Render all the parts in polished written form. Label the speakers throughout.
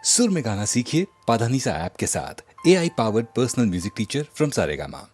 Speaker 1: सुर में गाना सीखिए पाधानीसा ऐप के साथ। AI powered personal music teacher from Saregama.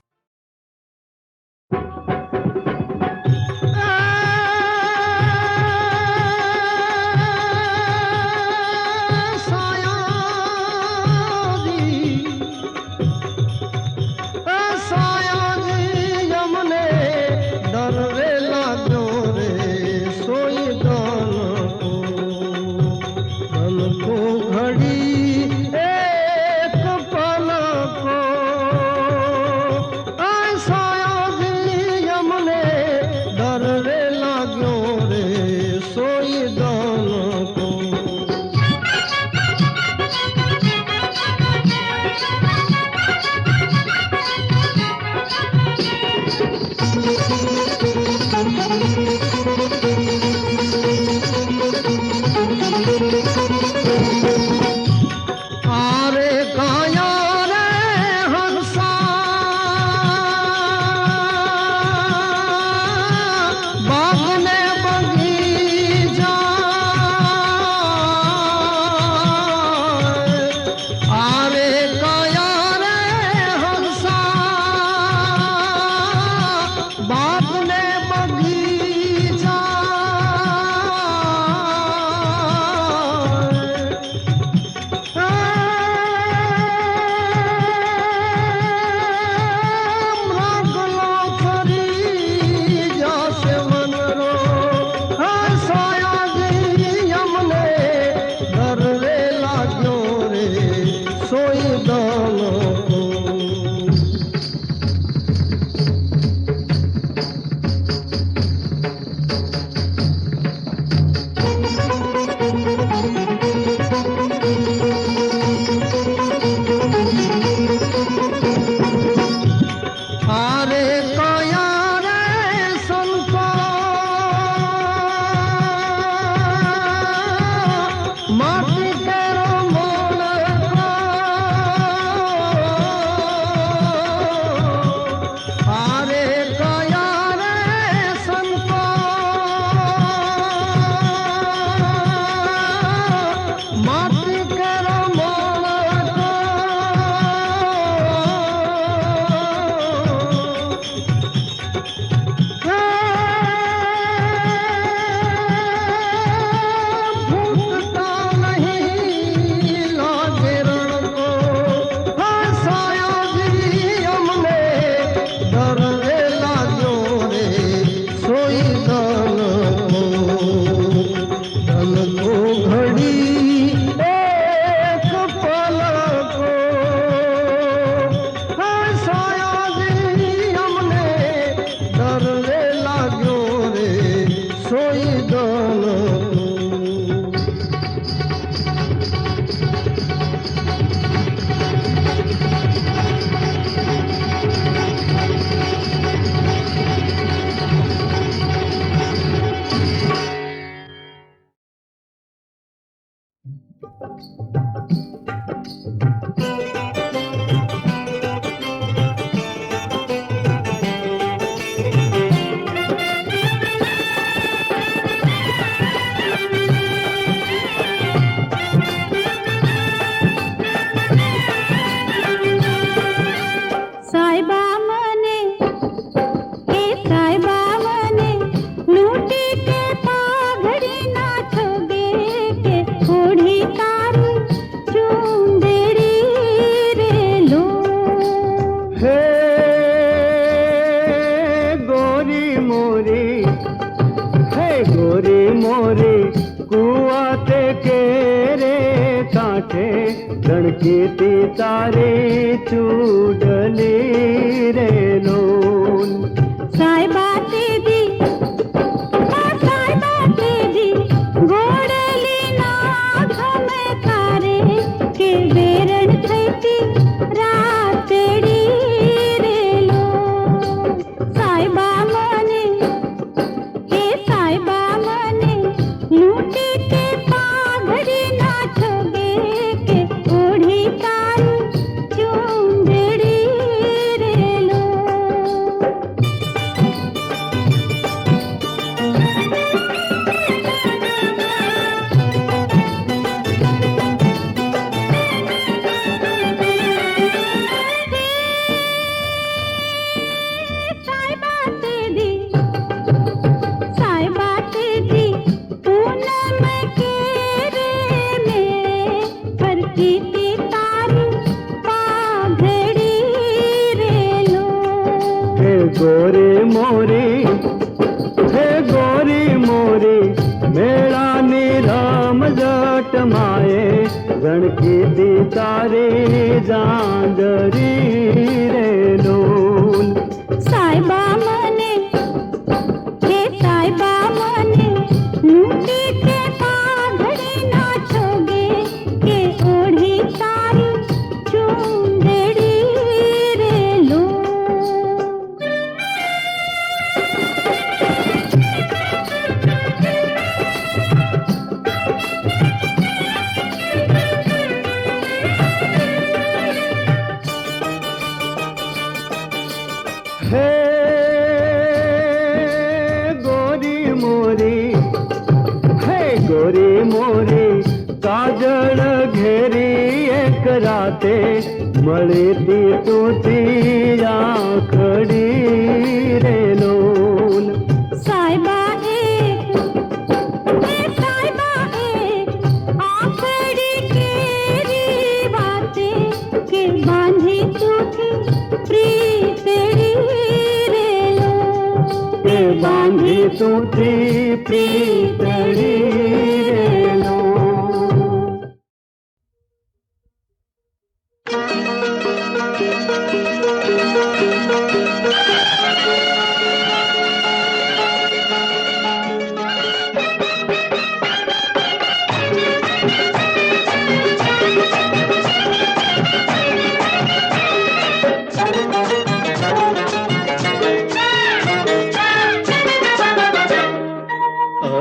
Speaker 2: रणकीती तारे जांगरी रे लोल
Speaker 3: सायबा मने हे सायबा मने लूटी के पाघड़ी नाचोगे के ओढ़ी तारी चुंदड़ी रे लो
Speaker 2: हे गोरी मोरी हे गोरी मोरी काजळ घेरी एक राते મળતી તૂટી આંખડી રે લોલ
Speaker 3: सायबा एक आखड़ी केरी बाते के बांधी तूथी प्रीतड़ी रे लो
Speaker 2: કે બાંધી તૂટી પ્રીતડી રે લો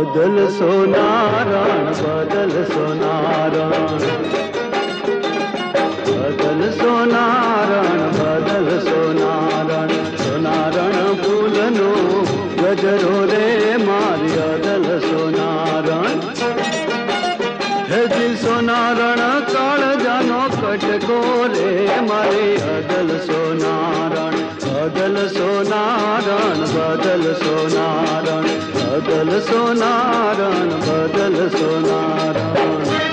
Speaker 2: બદલ સોનારણ બદલ સોનારણ બદલ સોનારણ બદલ સોનારણ સોનારણ ફૂલનો ગજરો રે મારી અદલ સોનારણ હેજી સોનારણ કાળજાનો કટકો રે મારી અદલ સોનારણ બદલ સોનારણ બદલ સોનારણ બદલ સોનારણ બદલ સોનારણ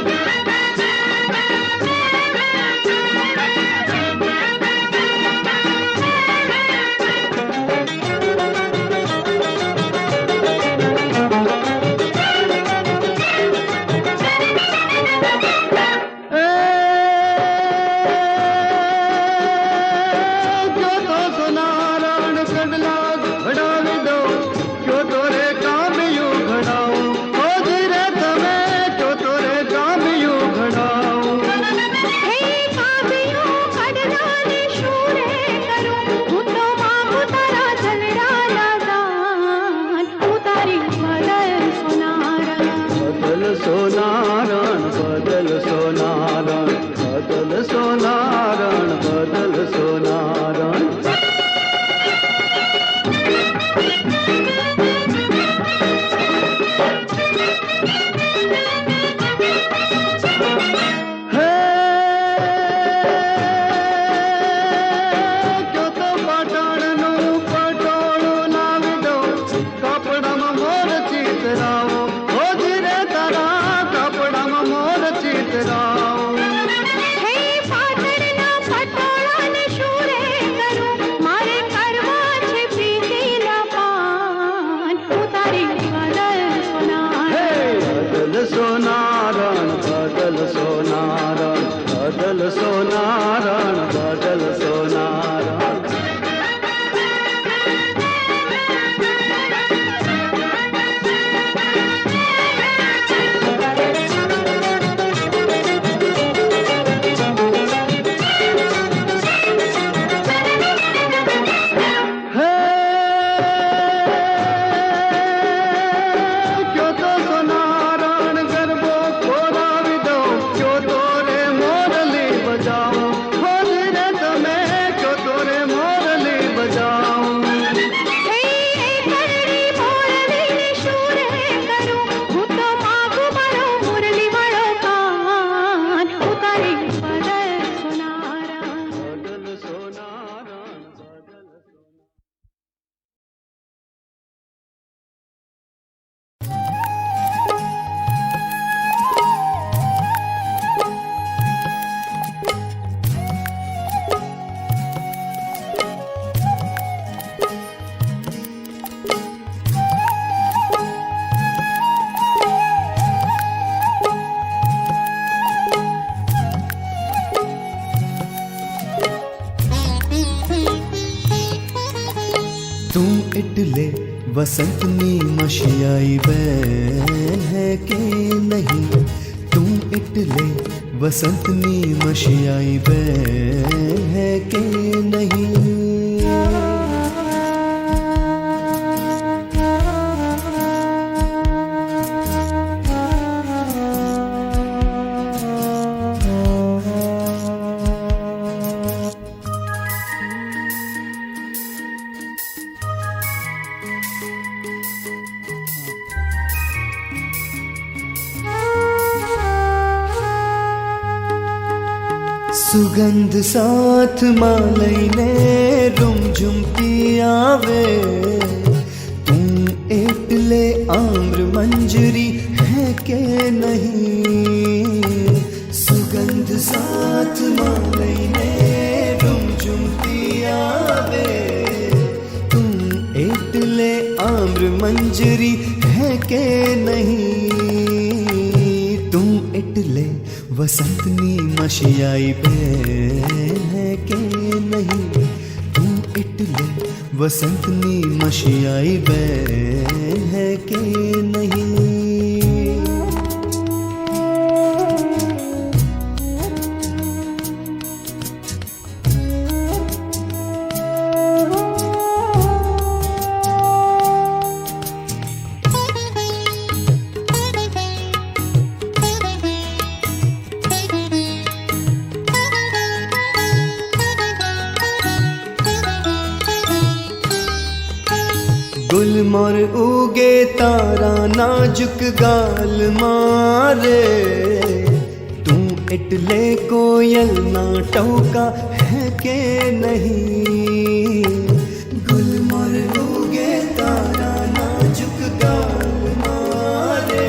Speaker 2: સોનારણ બદલ સોનારણ બદલ સોનારણ બદલ સોનારણ હે જો તો પાટણનું પટોળું લાવી દો કપડામાં મોર ચિતરાવો સોનારણ બદલ સોનારણ બદલ સોનારણ બદલ સોનારણ જાઓ
Speaker 4: इटले वसंतनी मशियाई बैन है कि नहीं, तुम इटले वसंतनी मशियाई बैन है कि नहीं। सुगंध साथ मालैने रुमझुम की आवे, तुम इटले आम्र मंजरी है के नहीं। सुगंध साथ मालैने रुमझुम की आवे, तुम इटले आम्र मंजरी है के नहीं। तुम इटले वसंतनी मशियाई बैन है के नहीं, तुम इटले वसंतनी मशियाई बैन है के नहीं। गुलमोर उगे तारा नाजुक गाल मारे, तू इटले कोयल ना टौका है के नहीं। गुलमोर उगे तारा नाजुक गाल मारे,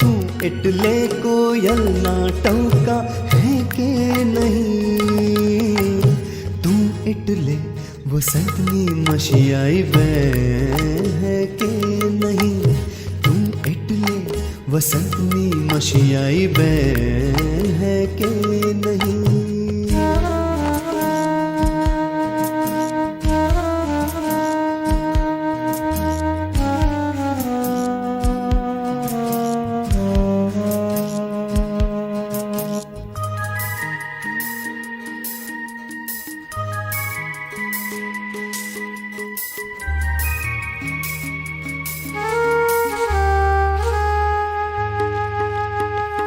Speaker 4: तू इटले कोयल ना टौका है के नहीं। तू इटले वसंतनी मशियाई बैन है के नहीं, तुम इटले वसंतनी मशियाई बैन है के नहीं।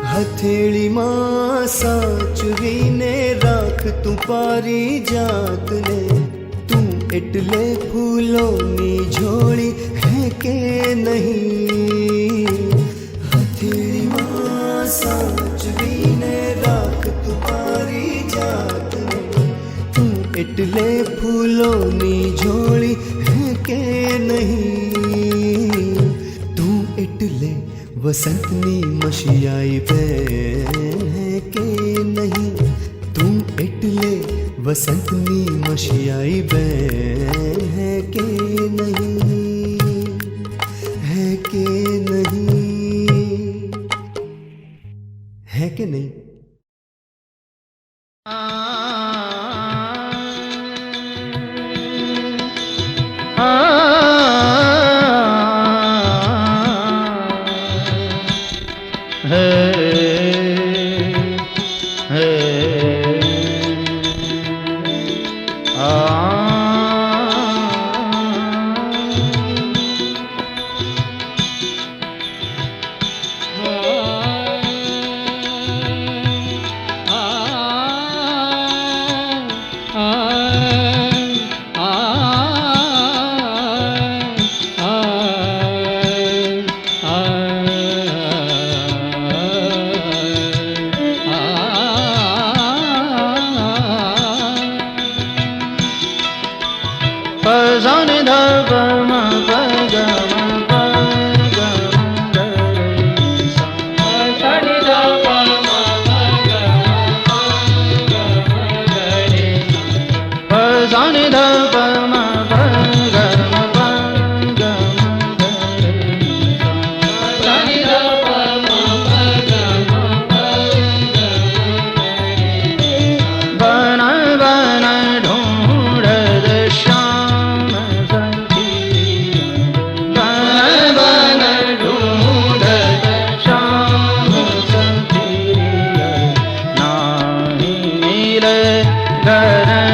Speaker 4: हथेली मां साचवीने राख तू पारी जात ने, तू इटले फूलों नी झोली है के नहीं। हथेली मां साचवीने राख तू पारी जात ने, तू इटले फूलों नी झोली है के नहीं। तू इटले वसंतनी मशियाई बैन है के नहीं, तुम इटले वसंतनी मशियाई बैन है के नहीं, है के नहीं, है के नहीं।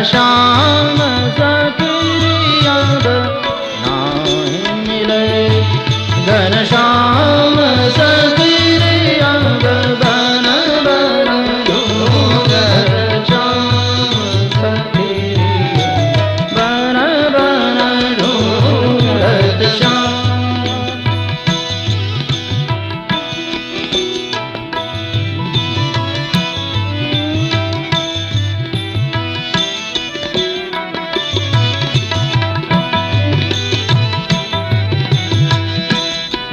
Speaker 2: घनश्याम सखी अब नाही मिले घनश्याम सखी अब बन बन घनश्याम सखी बन बन ढूंढत श्याम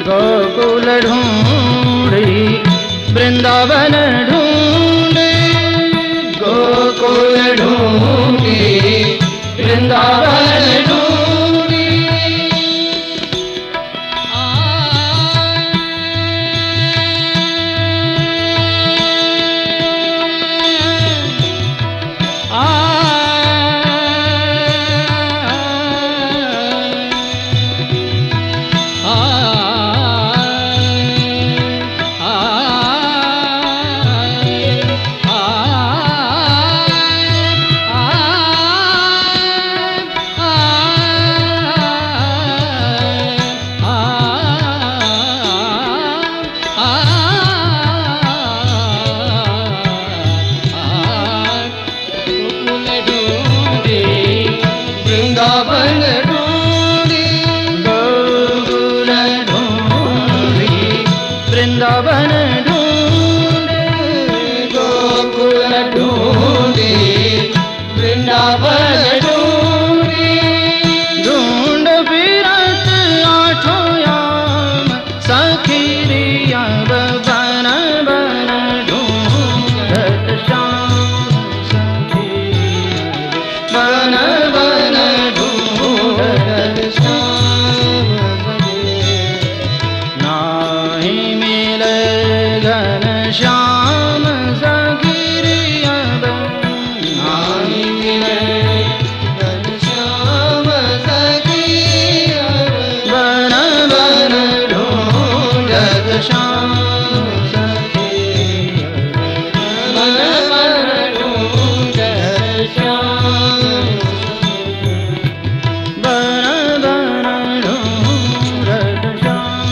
Speaker 2: गोकुल ढूंढी वृंदावन ढूंढी गोकुल ढूंढी वृंदावन ढूंढी वृंदावन ढूंढी गोकुल ढूंढी वृंदावन ढूंढी गोकुल ढूंढी वृंदावन ढूंढी ढूंढ फिरत आठों याम सखी अब बन बन ढूंढत श्याम सखी बन बन ढूंढत श्याम नाही मिले घनश्याम सखी अब नाही मिले घनश्याम सखी बन बन ढूंढत श्याम सखी बन बन ढूंढत श्याम बन बन ढूंढत श्याम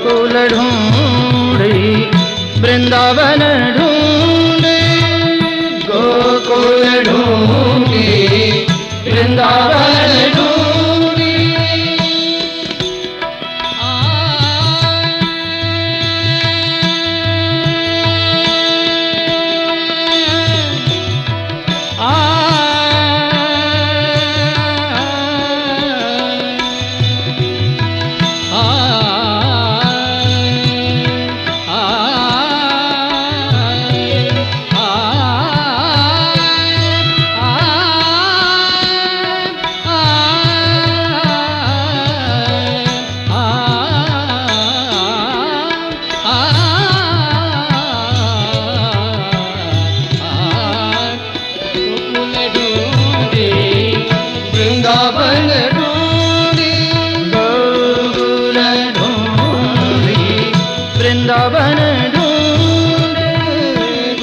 Speaker 2: गोकुल ढूंढी वृंदावन ढूंढी गोकुल ढूंढी वृंदावन ढूंढी वृंदावन ढूंढी गोकुल ढूंढी वृंदावन ढूंढी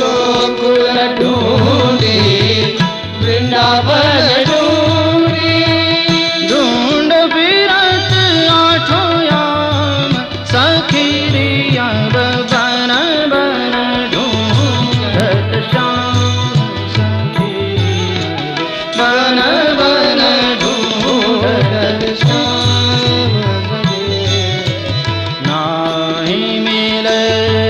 Speaker 2: गोकुल ढूंढी वृंदावन ढूंढी ढूंढ विरत आठों याम सखी रिया बन बन ढूंढत श्याम सखी बन बन ढूंढत श्याम नाही मिले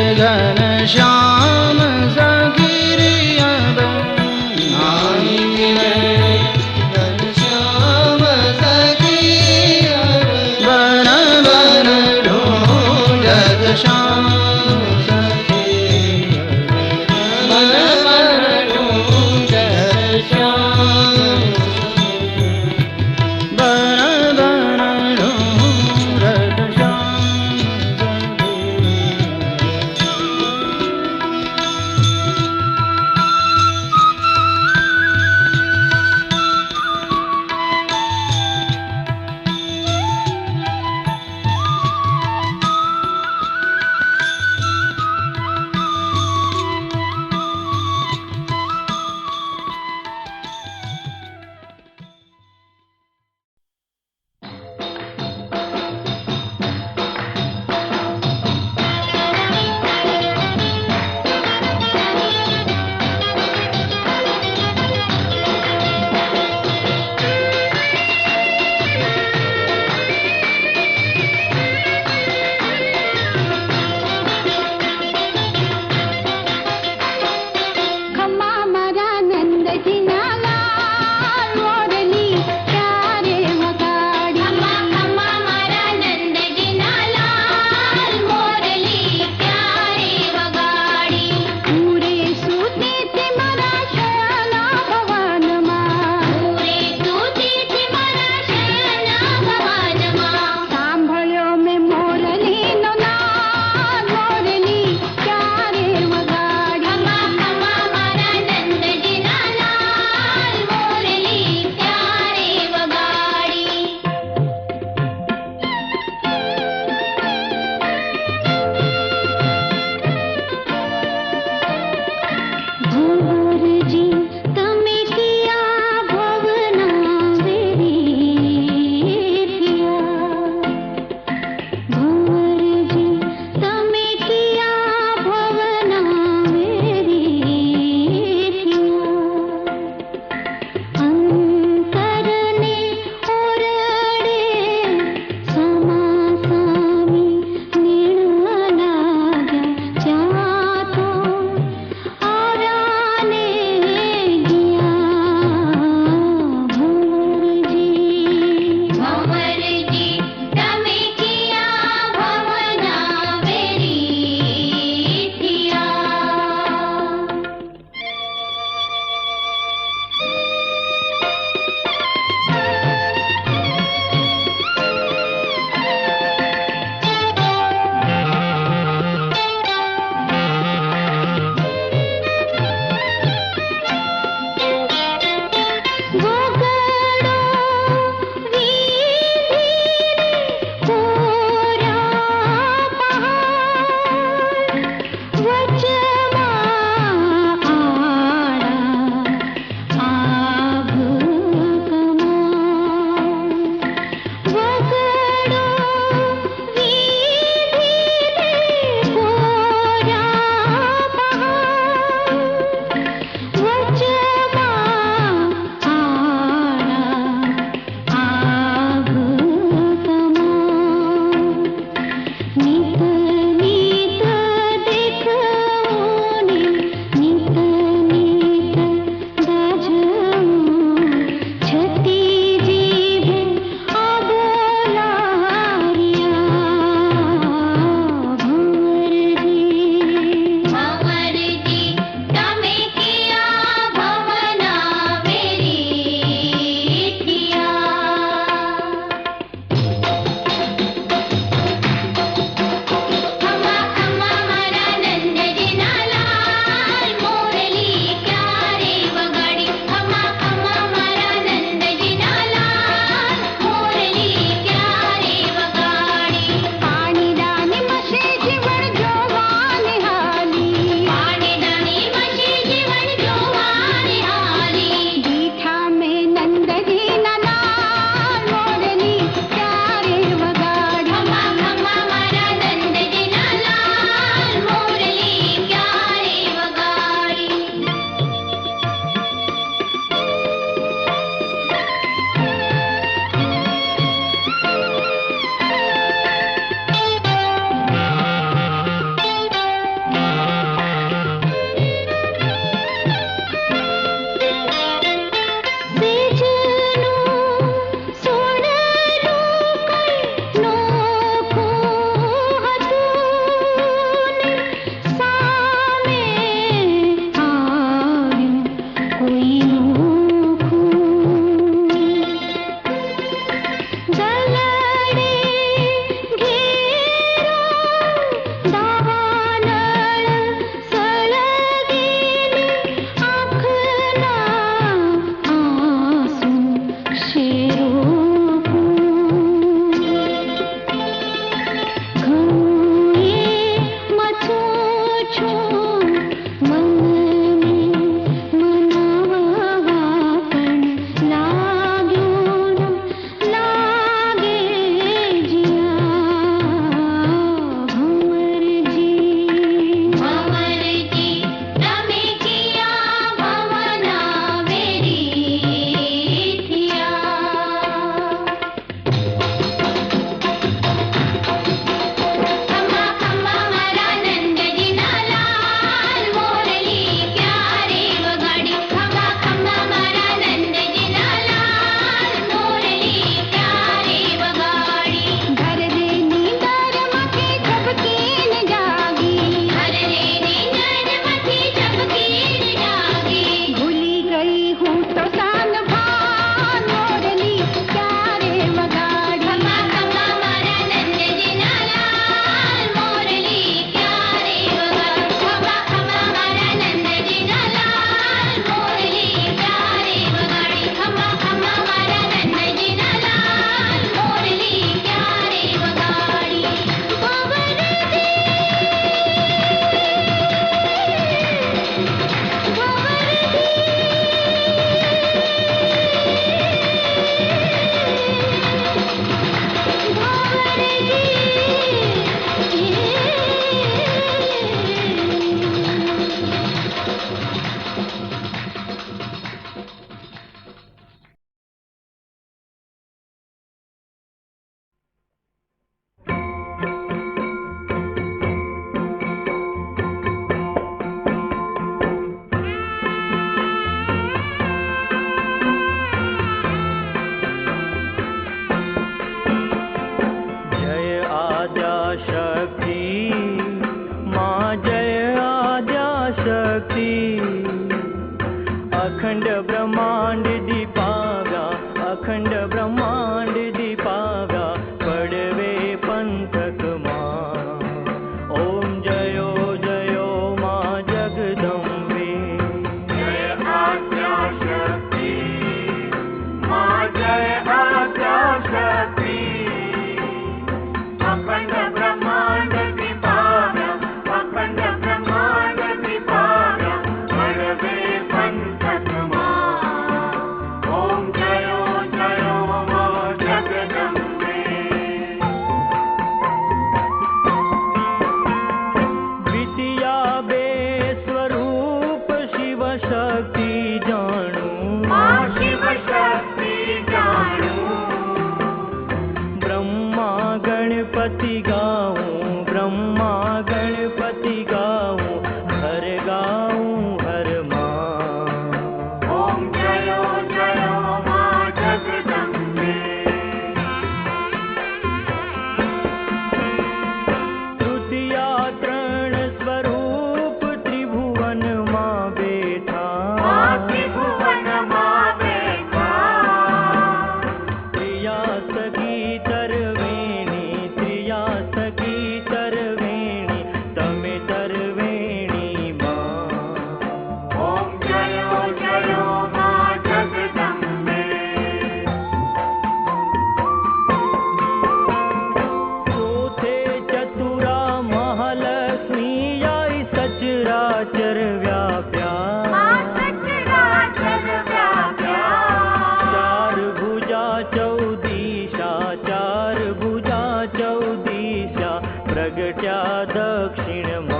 Speaker 2: प्रगट्या दक्षिणમાં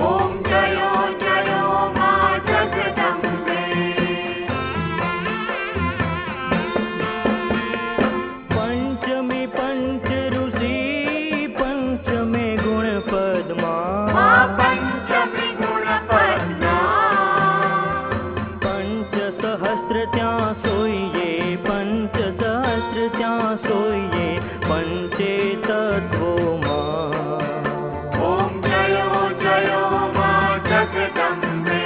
Speaker 3: ઓમ જયો જયો માં જગદંબે
Speaker 2: પંચમે પંચ ઋષિ પંચમે ગુણ પદ્મા
Speaker 3: માં પંચમી ગુણ પદ્મા
Speaker 2: પંચ સહસ્ત્ર ત્યાં સોઈએ પંચ સહસ્ત્ર ત્યાં સોઈએ પંચે તત્વોમાં
Speaker 3: ઓમ જયો જયો માં જગદંબે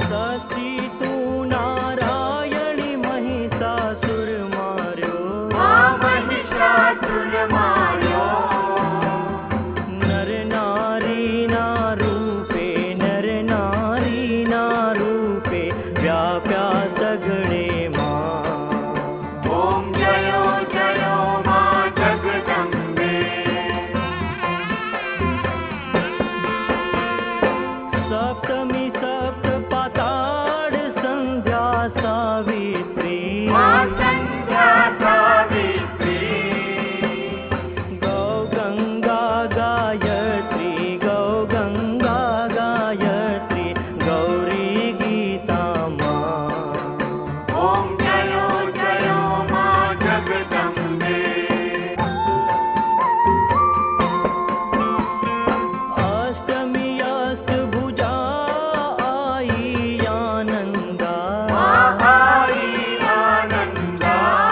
Speaker 2: સતી તું નારાયણી મહિષાસુર માર્યો
Speaker 3: માં મહિષાસુર માર્યો
Speaker 2: નર નારીના રૂપે નર નારીના રૂપે વ્યાપ્યા સગળેમાં
Speaker 3: ઓમ જયો જયો માં જગદંબે
Speaker 2: સપ્તમી સપ્ત પાતાળ સંધ્યા સાવિત્રી
Speaker 3: માં સંધ્યા સાવિત્રી
Speaker 2: ગૌ ગંગા ગાયત્રી ગૌ ગંગા ગાયત્રી ગૌરી ગીતામાં
Speaker 3: ઓમ જયો જયો માં જગદંબે
Speaker 2: અષ્ટમી અષ્ટભુજા આઈ આનંદા
Speaker 3: આઈ આનંદા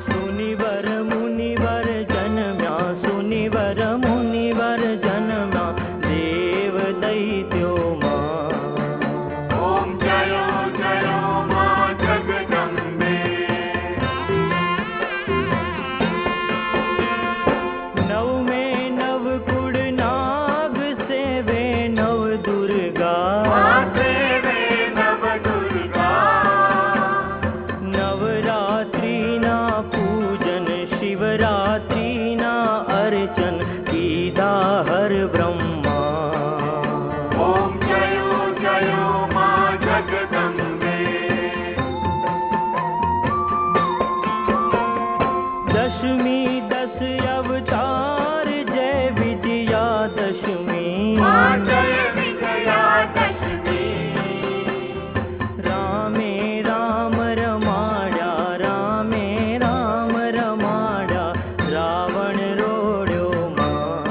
Speaker 2: સુનિવર મુનિવર જન્મ્યા સુનિવર મુનિવર જન્મ્યા દેવ દૈત્યોમાં
Speaker 3: ઓમ જયો જયો માં જગદંબે
Speaker 2: નવમે નવકુળ નાગ સેવે નવ દુર્ગા
Speaker 3: માં સેવે નવ દુર્ગા
Speaker 2: નવરાત્રિના પૂજન શિવરાત્રિના અર્ચન કીધા હર બ્રહ્મા
Speaker 3: ઓમ જયો જયો માં જગદંબે
Speaker 2: દશમી દસ અવતાર જય વિજયા દશમી
Speaker 3: માં જય વિજયા દશમી
Speaker 2: રામે રામ રમાડ્યા રામે રામ રમાડ્યા રાવણ રોડ્યો માં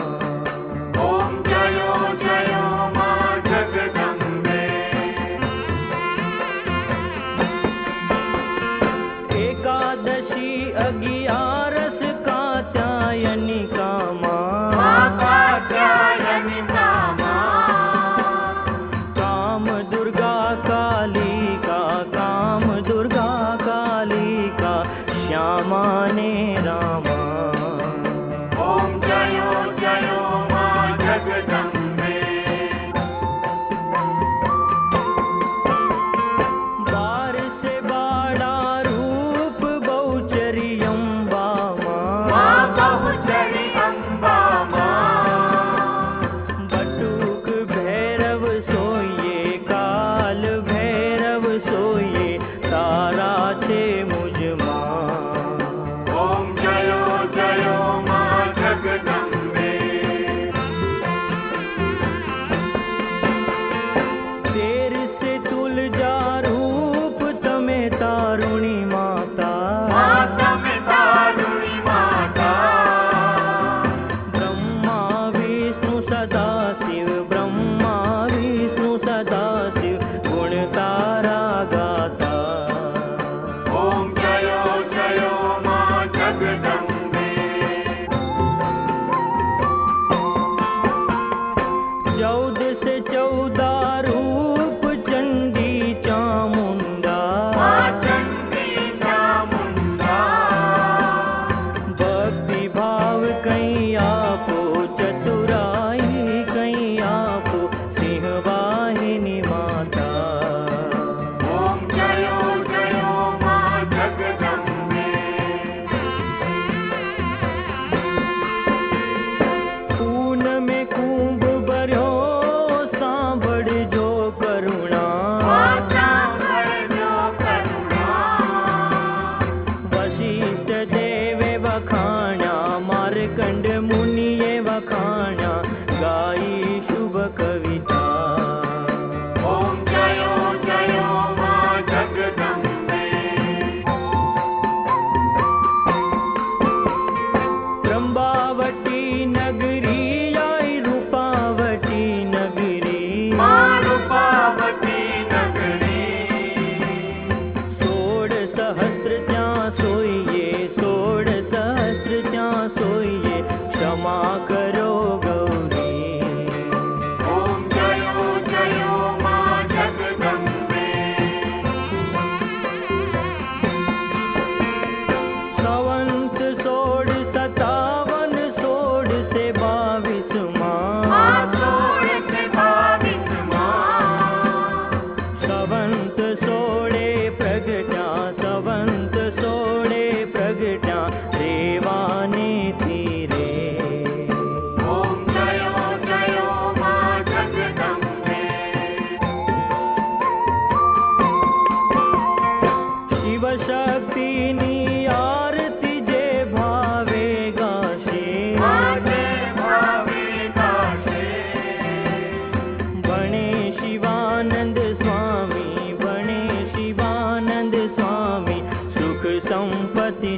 Speaker 3: ઓમ જયો જયો માં જગદંબે
Speaker 2: એકાદશી અગિયારસ કાત્યાયનિકામાં
Speaker 3: માં કાત્યાયની માં
Speaker 2: કામ દુર્ગા કાલિકા કામ દુર્ગા કાલિકા શ્યામાને રામા
Speaker 3: ઓમ જયો જયો માં જગદંબે
Speaker 2: બાર સે બાડા રૂપ બહુચરી અંબામાં
Speaker 3: માં બહુચરી અંબામાં
Speaker 2: બટુક ભૈરવ સોઈએ કાલ ભૈરવ સોઈએ તારા છે મુજમાં
Speaker 3: ઓમ જયો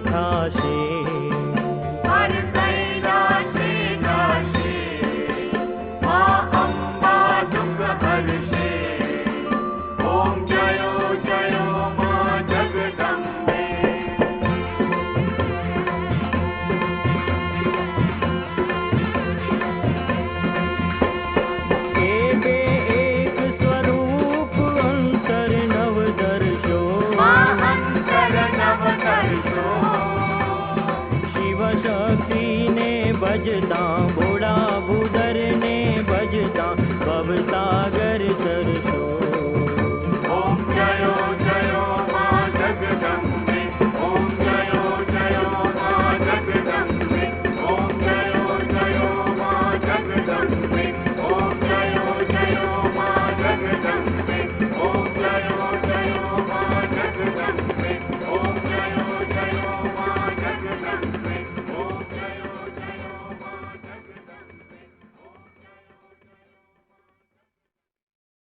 Speaker 2: થાશે
Speaker 3: હર કૈલાસે ગાશે માં અંબા દુઃખ હરશે ઓમ જયો જયો માં જગદંબે
Speaker 2: એક એક સ્વરૂપ અંતર નવ દર્શો
Speaker 3: માં અંતર નવ કરશો
Speaker 2: શિવ શક્તિને ભજતા